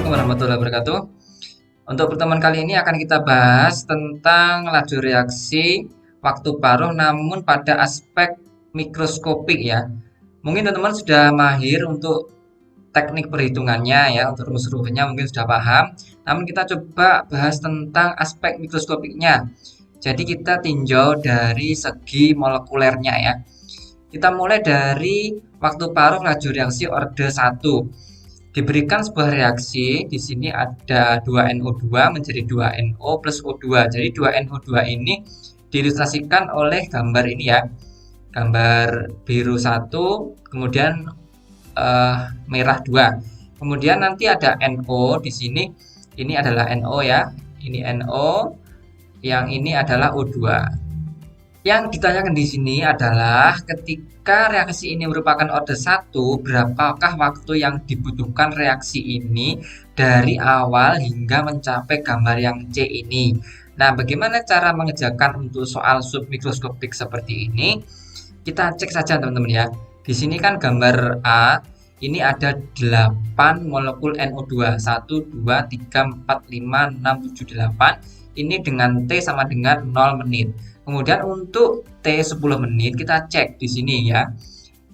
Assalamualaikum warahmatullahi wabarakatuh. Untuk pertemuan kali ini akan kita bahas tentang laju reaksi waktu paruh namun pada aspek mikroskopik ya. Mungkin teman-teman sudah mahir untuk teknik perhitungannya ya, untuk rumus-rumusnya mungkin sudah paham. Namun kita coba bahas tentang aspek mikroskopiknya. Jadi kita tinjau dari segi molekulernya ya. Kita mulai dari waktu paruh laju reaksi orde 1. Diberikan sebuah reaksi, di sini ada 2NO2 menjadi 2NO plus O2. Jadi 2NO2 ini diilustrasikan oleh gambar ini ya. Gambar biru 1, kemudian merah 2. Kemudian nanti ada NO di sini. Ini adalah NO ya. Ini NO, yang ini adalah O2. Yang ditanyakan di sini adalah ketika reaksi ini merupakan orde 1, berapakah waktu yang dibutuhkan reaksi ini dari awal hingga mencapai gambar yang C ini. Nah, bagaimana cara mengerjakan untuk soal submikroskopik seperti ini? Kita cek saja teman-teman ya. Di sini kan gambar A, ini ada 8 molekul NO2. 1, 2, 3, 4, 5, 6, 7, 8. Ini dengan T sama dengan 0 menit. Kemudian untuk T 10 menit kita cek di sini ya.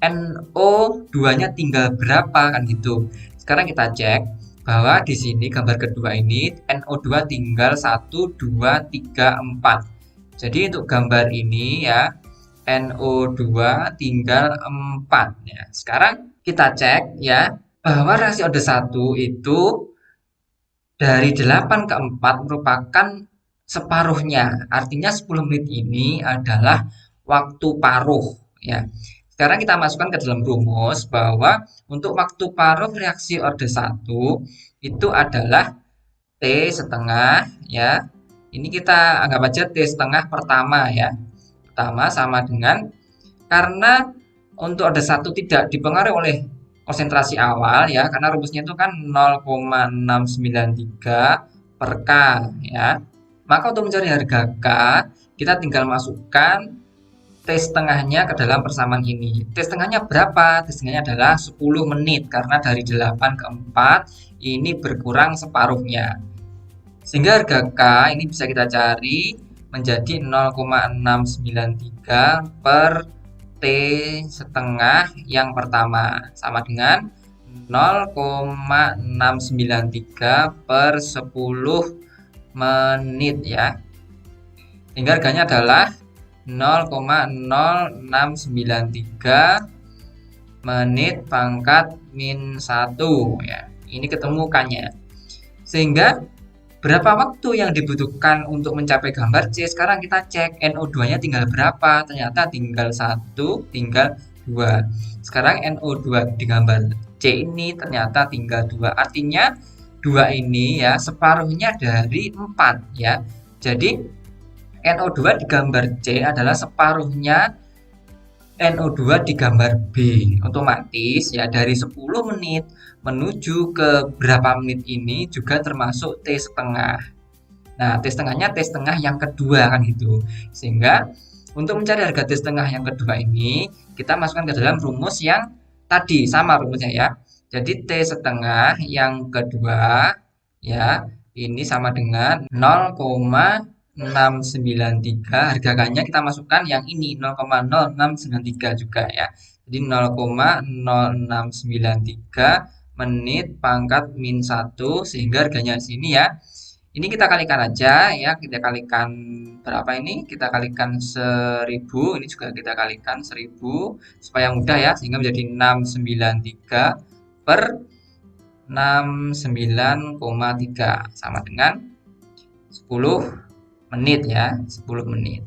NO2-nya tinggal berapa kan gitu. Sekarang kita cek bahwa di sini gambar kedua ini NO2 tinggal 1, 2, 3, 4. Jadi untuk gambar ini ya NO2 tinggal 4 ya. Sekarang kita cek ya bahwa reaksi orde 1 itu dari 8 ke 4 merupakan separuhnya. Artinya 10 menit ini adalah waktu paruh ya. Sekarang kita masukkan ke dalam rumus bahwa untuk waktu paruh reaksi orde 1 itu adalah T setengah ya. Ini kita anggap aja T setengah pertama ya. Pertama sama dengan, karena untuk orde 1 tidak dipengaruhi oleh konsentrasi awal ya, karena rumusnya itu kan 0,693 per K ya. Maka untuk mencari harga K, kita tinggal masukkan T setengahnya ke dalam persamaan ini. T setengahnya berapa? T setengahnya adalah 10 menit, karena dari 8 ke 4 ini berkurang separuhnya. Sehingga harga K ini bisa kita cari menjadi 0,693 per T setengah yang pertama, sama dengan 0,693 per 10 menit ya. Sehingga harganya adalah 0,0693 menit pangkat min 1 ya. Ini ketemukannya. Sehingga berapa waktu yang dibutuhkan untuk mencapai gambar C? Sekarang kita cek NO2-nya tinggal berapa? Ternyata tinggal 1, tinggal 2. Sekarang NO2 di gambar C ini ternyata tinggal 2. Artinya 2 ini ya separuhnya dari 4 ya. Jadi NO2 di gambar C adalah separuhnya NO2 di gambar B. Otomatis ya dari 10 menit menuju ke berapa menit ini juga termasuk T setengah. Nah, T setengahnya T setengah yang kedua kan gitu. Sehingga untuk mencari harga T setengah yang kedua ini, kita masukkan ke dalam rumus yang tadi, sama rumusnya ya. Jadi T setengah yang kedua ya, ini sama dengan 0,693. Harga K-nya kita masukkan yang ini 0,0693 juga ya. Jadi 0,0693 menit pangkat min 1, sehingga harganya di sini ya. Ini kita kalikan aja ya, kita kalikan berapa ini? Kita kalikan 1000, ini juga kita kalikan 1000 supaya mudah ya, sehingga menjadi 693 per 69,3 sama dengan 10 menit ya, 10 menit.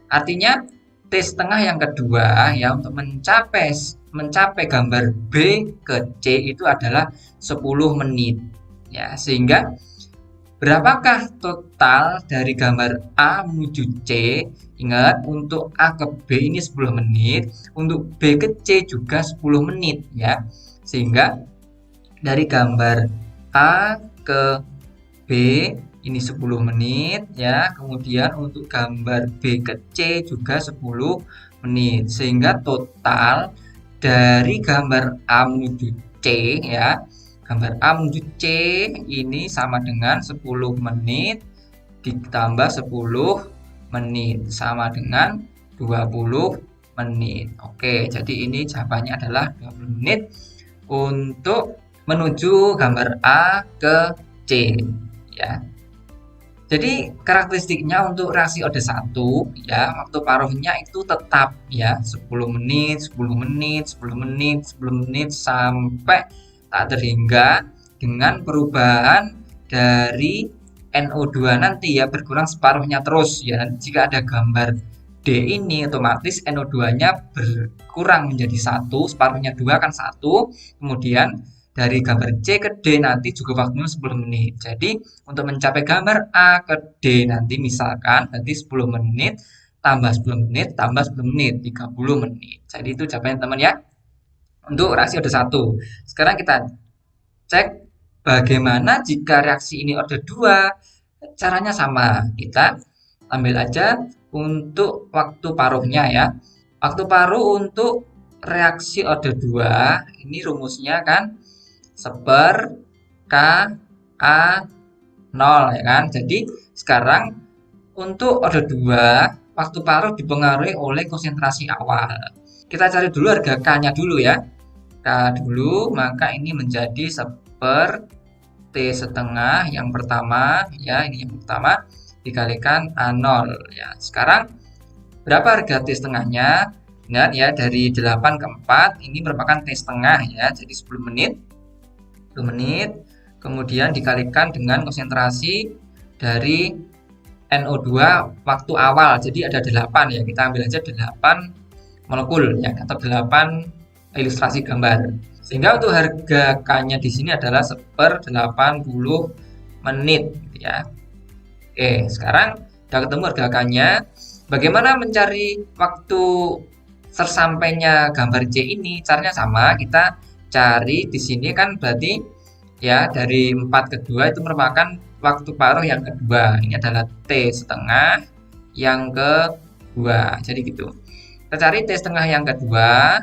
Artinya T setengah yang kedua ya untuk mencapai gambar B ke C itu adalah 10 menit ya. Sehingga berapakah total dari gambar A menuju C? Ingat, untuk A ke B ini 10 menit, untuk B ke C juga 10 menit ya. Sehingga dari gambar A ke B ini 10 menit ya. Kemudian untuk gambar B ke C juga 10 menit. Sehingga total dari gambar A menuju C ya, gambar A menuju C ini sama dengan 10 menit ditambah 10 menit sama dengan 20 menit. Oke, jadi ini jawabannya adalah 20 menit untuk menuju gambar A ke C ya. Jadi karakteristiknya untuk reaksi OD1 ya, waktu paruhnya itu tetap ya 10 menit, 10 menit, 10 menit, 10 menit sampai tak terhingga dengan perubahan dari NO2 nanti ya berkurang separuhnya terus ya. Jika ada gambar D ini otomatis NO2-nya berkurang menjadi 1, separuhnya 2 kan 1, kemudian dari gambar C ke D nanti juga waktunya 10 menit. Jadi untuk mencapai gambar A ke D nanti misalkan nanti 10 menit tambah 10 menit tambah 10 menit 30 menit. Jadi itu jawabannya teman ya. Untuk reaksi OD1. Sekarang kita cek bagaimana jika reaksi ini OD2. Caranya sama. Kita ambil aja untuk waktu paruhnya ya. Waktu paruh untuk reaksi OD2 ini rumusnya kan seper K A 0 ya kan. Jadi sekarang untuk OD2 waktu paruh dipengaruhi oleh konsentrasi awal. Kita cari dulu harga K-nya dulu ya. K dulu, maka ini menjadi seper T setengah yang pertama ya, ini yang pertama dikalikan A0 ya. Sekarang berapa harga T setengahnya? Ingat ya, dari 8 ke 4 ini merupakan T setengah ya, jadi 10 menit. 10 menit kemudian dikalikan dengan konsentrasi dari NO2 waktu awal. Jadi ada 8 ya, kita ambil aja 8 molekul ya atau 8 ilustrasi gambar. Sehingga untuk harga K-nya di sini adalah seper 80 menit gitu ya. Oke, sekarang sudah ketemu harga K-nya. Bagaimana mencari waktu tersampainya gambar C ini? Caranya sama, kita cari di sini kan berarti ya dari 4 ke 2 itu merupakan waktu paruh yang kedua. Ini adalah T setengah yang kedua. Jadi gitu. Kita cari T setengah yang kedua.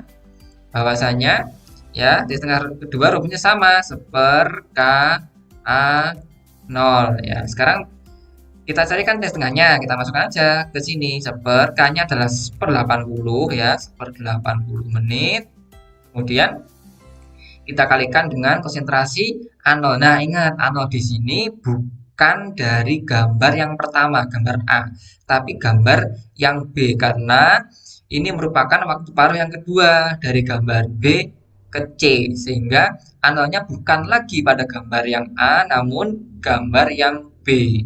Bahwasanya ya T setengah kedua rumusnya sama, seper K A 0 ya. Sekarang kita carikan T setengahnya, kita masukkan aja ke sini. Seper K-nya adalah seper 80 ya, seper 80 menit. Kemudian kita kalikan dengan konsentrasi A0. Nah, ingat A0 di sini bukan dari gambar yang pertama, gambar A, tapi gambar yang B karena ini merupakan waktu paruh yang kedua dari gambar B ke C sehingga A0-nya bukan lagi pada gambar yang A namun gambar yang B.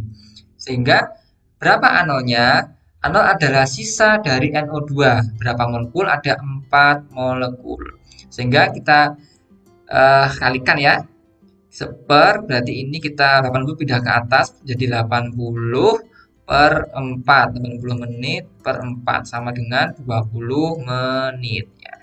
Sehingga berapa A0-nya? A0 adalah sisa dari NO2. Berapa molekul? Ada 4 molekul. Sehingga kita kalikan ya. Seper berarti ini kita 80 pindah ke atas jadi 80 per 4, 80 menit per 4 sama dengan 20 menit ya.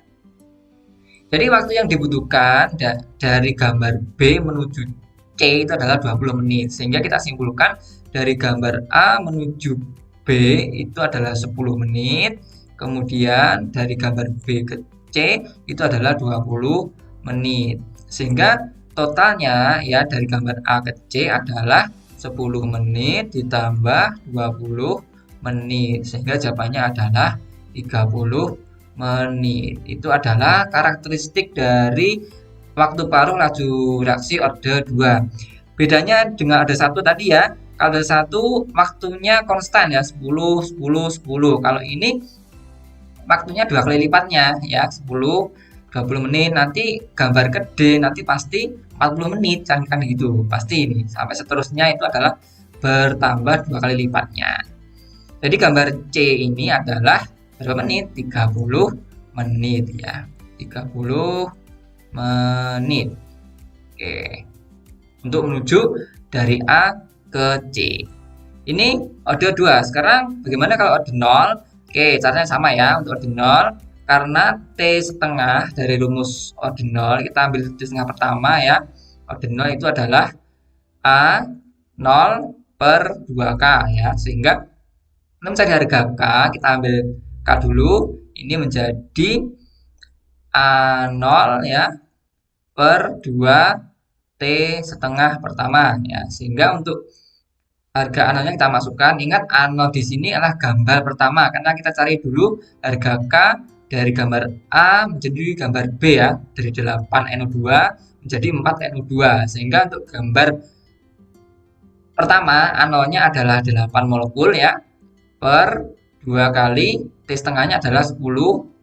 Jadi waktu yang dibutuhkan dari gambar B menuju C itu adalah 20 menit. Sehingga kita simpulkan dari gambar A menuju B itu adalah 10 menit. Kemudian dari gambar B ke C itu adalah 20 menit. Sehingga totalnya ya dari gambar A ke C adalah 10 menit ditambah 20 menit. Sehingga jawabannya adalah 30 menit. Itu adalah karakteristik dari waktu paruh laju reaksi orde 2. Bedanya dengan ada satu tadi ya. Kalau ada satu waktunya konstan ya 10 10 10. Kalau ini waktunya 2 kali lipatnya ya 10 20 menit. Nanti gambar ke D nanti pasti 40 menit kan gitu. Pasti ini sampai seterusnya itu adalah bertambah 2 kali lipatnya. Jadi gambar C ini adalah berapa menit? 30 menit ya. 30 menit. Oke. Untuk menuju dari A ke C. Ini orde 2. Sekarang bagaimana kalau orde 0? Oke, caranya sama ya untuk orde 0. Karena T setengah dari rumus orde 0, kita ambil T setengah pertama ya. Orde 0 itu adalah A 0 per 2K ya. Sehingga untuk mencari harga K, kita ambil K dulu. Ini menjadi A0 ya per 2 T setengah pertama ya. Sehingga untuk harga analnya kita masukkan. Ingat anal di sini adalah gambar pertama karena kita cari dulu harga K dari gambar A menjadi gambar B ya, dari 8NO2 menjadi 4NO2. Sehingga untuk gambar pertama analnya adalah 8 molekul ya, per 2 kali T setengahnya adalah 10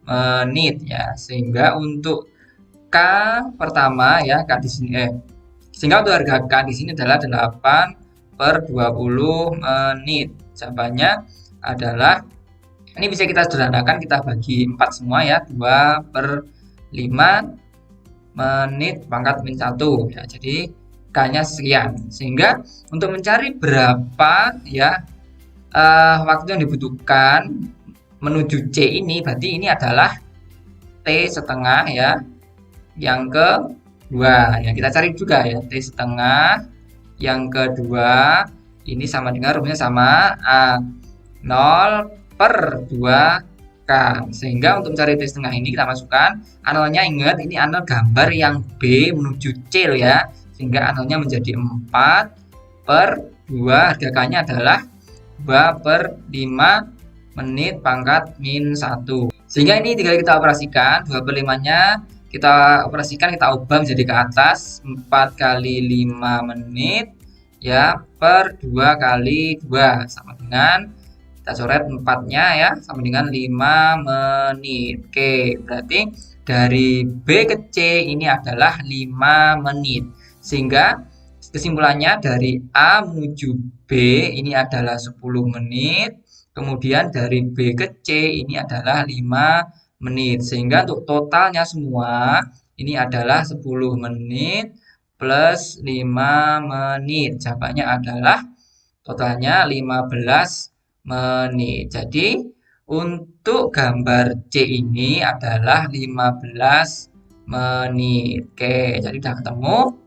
menit ya. Sehingga untuk K pertama ya, K di sini sehingga untuk harga K di sini adalah 8 per 20 menit. Jawabannya adalah, ini bisa kita sederhanakan, kita bagi 4 semua ya, 2 per 5 menit pangkat min 1 ya. Jadi K-nya sekian. Sehingga untuk mencari berapa ya waktu yang dibutuhkan menuju C ini, berarti ini adalah T setengah ya, yang kedua ya, kita cari juga ya, T setengah yang kedua ini sama dengan rumusnya sama A, 0 per 2K. Sehingga untuk mencari T setengah ini kita masukkan analnya, ingat ini anal gambar yang B menuju C loh ya, sehingga analnya menjadi 4 per 2, harga K-nya adalah 2 per 5 menit pangkat min 1. Sehingga ini tinggal kita operasikan, 2 per 5 nya kita operasikan, kita ubah menjadi ke atas, 4 kali 5 menit ya, per 2 kali 2 sama dengan, kita coret 4 nya ya, sama dengan 5 menit. Oke, berarti dari B ke C ini adalah 5 menit. Sehingga kesimpulannya dari A menuju B ini adalah 10 menit. Kemudian dari B ke C ini adalah 5 menit. Sehingga untuk totalnya semua ini adalah 10 menit plus 5 menit. Jawabannya adalah totalnya 15 menit. Jadi untuk gambar C ini adalah 15 menit. Oke, jadi udah ketemu.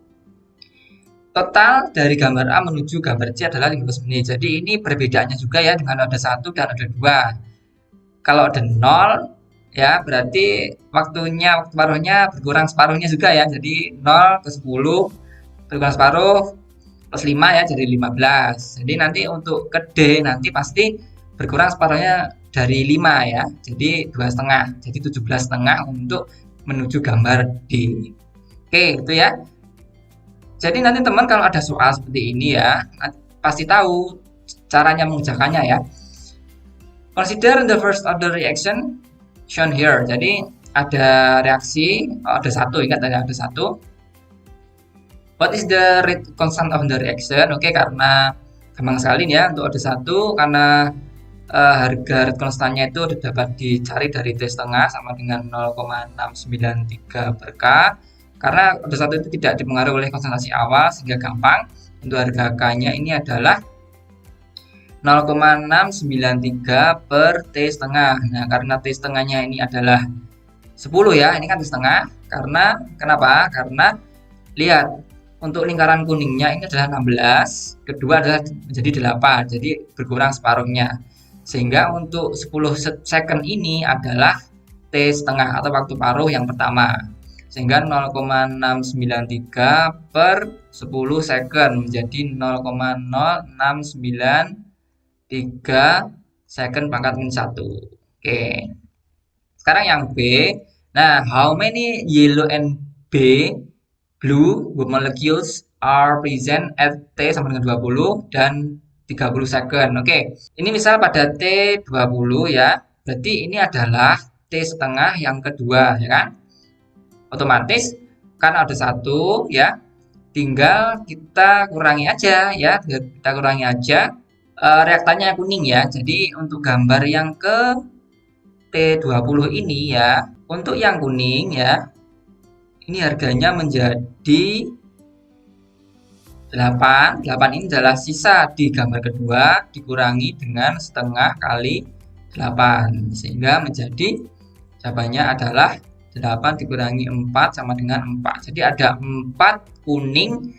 Total dari gambar A menuju gambar C adalah 15 menit. Jadi ini perbedaannya juga ya dengan ada 1 dan ada 2. Kalau ada 0 ya, berarti waktu paruhnya berkurang separuhnya juga ya. Jadi 0 ke 10 berkurang separuh plus 5 ya, jadi 15. Jadi nanti untuk ke D nanti pasti berkurang separuhnya dari 5 ya. Jadi 2,5. Jadi 17,5 untuk menuju gambar D. Oke, itu ya. Jadi nanti teman kalau ada soal seperti ini ya, pasti tahu caranya mengerjakannya ya. Consider the first order reaction shown here. Jadi ada reaksi, ada satu, ingat ada satu. What is the rate constant of the reaction? Oke, karena gampang sekali ya untuk ada satu, karena harga rate constantnya itu dapat dicari dari T setengah sama dengan 0,693 per K. Karena ada satu itu tidak dipengaruhi oleh konsentrasi awal, sehingga gampang. Untuk harga K-nya ini adalah 0,693 per T setengah. Nah, karena T setengahnya ini adalah 10 ya, ini kan T setengah. Karena kenapa? Karena lihat, untuk lingkaran kuningnya ini adalah 16, kedua adalah menjadi 8, jadi berkurang separuhnya. Sehingga untuk 10 second ini adalah T setengah atau waktu paruh yang pertama. Sehingga 0,693 per 10 second menjadi 0,0693 second pangkat min 1. Oke. Sekarang yang B. Nah, how many yellow and blue molecules are present at T sama dengan 20 dan 30 second. Oke. Ini misal pada T20 ya. Berarti ini adalah T setengah yang kedua ya kan? Otomatis karena ada satu ya, tinggal kita kurangi aja ya, kita kurangi aja reaktannya kuning ya. Jadi untuk gambar yang ke T20 ini ya, untuk yang kuning ya, ini harganya menjadi 8. 8 ini adalah sisa di gambar kedua dikurangi dengan setengah kali 8, sehingga menjadi jawabannya adalah 8 dikurangi 4 sama dengan 4. Jadi ada 4 kuning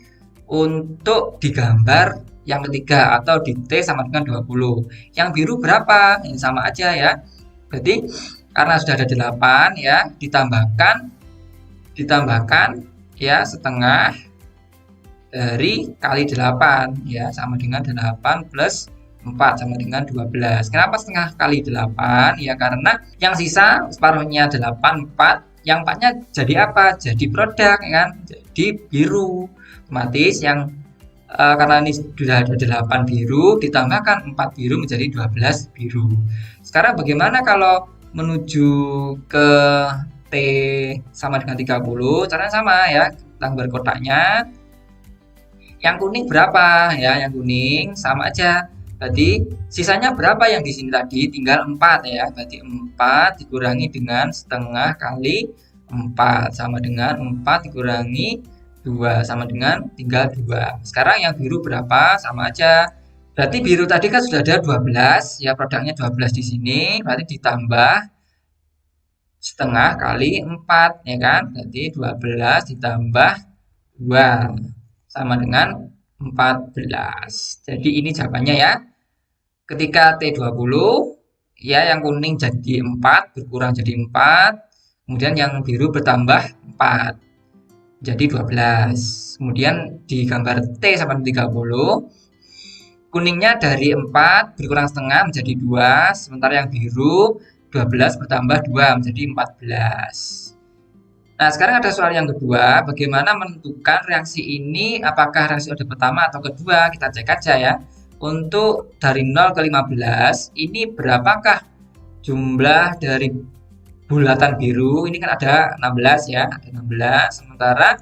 untuk digambar yang ketiga atau di T sama dengan 20. Yang biru berapa? Ini sama aja ya. Berarti karena sudah ada 8 ya, ditambahkan ya setengah dari kali 8 ya, sama dengan 8 plus 4 sama dengan 12. Kenapa setengah kali 8? Ya karena yang sisa separuhnya 8, 4. Yang 4-nya jadi apa? Jadi produk ya kan? Jadi biru. Otomatis yang karena ini sudah ada 8 biru ditambahkan 4 biru menjadi 12 biru. Sekarang bagaimana kalau menuju ke T sama dengan 30? Caranya sama ya, gambar kotaknya. Yang kuning berapa ya? Yang kuning sama aja. Berarti sisanya berapa yang di sini tadi? Tinggal 4 ya. Berarti 4 dikurangi dengan setengah kali 4 sama dengan 4 dikurangi 2 sama dengan tinggal 2. Sekarang yang biru berapa? Sama aja. Berarti biru tadi kan sudah ada 12 ya, produknya 12 di sini. Berarti ditambah setengah kali 4 ya kan? Berarti 12 ditambah 2 sama dengan 14. Jadi ini jawabannya ya. Ketika T20 ya yang kuning jadi 4 berkurang jadi 4, kemudian yang biru bertambah 4 jadi 12. Kemudian di gambar T sama 30 kuningnya dari 4 berkurang setengah menjadi 2, sementara yang biru 12 bertambah 2 menjadi 14. Nah, sekarang ada soal yang kedua, bagaimana menentukan reaksi ini apakah reaksi order pertama atau kedua? Kita cek aja ya. Untuk dari 0 ke 15, ini berapakah jumlah dari bulatan biru? Ini kan ada 16 ya, ada 16. Sementara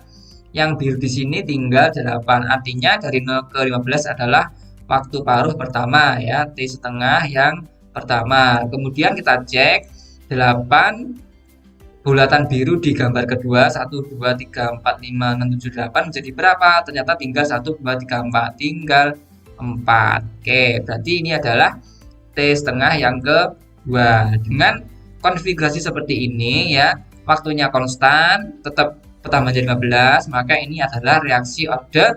yang biru di sini tinggal 8. Artinya dari 0 ke 15 adalah waktu paruh pertama ya, T setengah yang pertama. Kemudian kita cek 8 bulatan biru di gambar kedua 1, 2, 3, 4, 5, 6, 7, 8 menjadi berapa? Ternyata tinggal 1, 2, 3, 4 tinggal 4. Oke, berarti ini adalah T setengah yang kedua. Dengan konfigurasi seperti ini ya, waktunya konstan, tetap pertama jadi 15, maka ini adalah reaksi order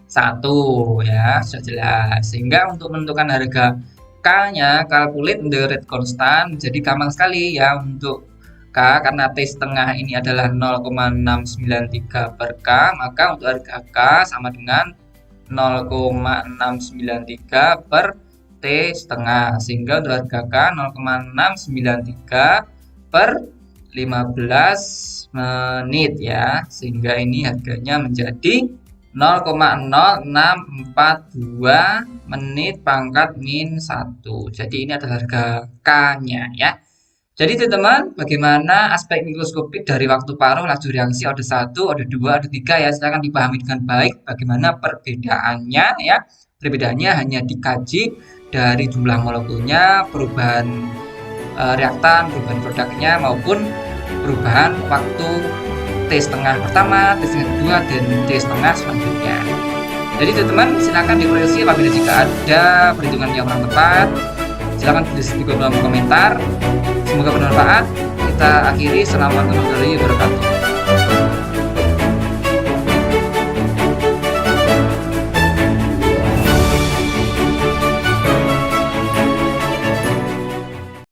1 ya, sudah jelas. Sehingga untuk menentukan harga K-nya, calculate the rate constant menjadi gampang sekali ya untuk K, karena T setengah ini adalah 0,693 per K, maka untuk harga K sama dengan 0,693 per T setengah, sehingga untuk harga K 0,693 per 15 menit ya, sehingga ini harganya menjadi 0,0642 menit pangkat min 1. Jadi ini adalah harga K-nya ya. Jadi teman-teman, bagaimana aspek mikroskopik dari waktu paruh laju reaksi order 1, order 2, order 3 ya, silakan dipahami dengan baik bagaimana perbedaannya ya. Perbedaannya hanya dikaji dari jumlah molekulnya, perubahan reaktan, perubahan produknya maupun perubahan waktu T setengah pertama, T setengah kedua, dan T setengah selanjutnya. Jadi teman-teman, silakan dikoreksi apabila jika ada perhitungan yang kurang tepat. Silakan tulis di kolom komentar. Semoga bermanfaat. Kita akhiri. Assalamualaikum warahmatullahi wabarakatuh.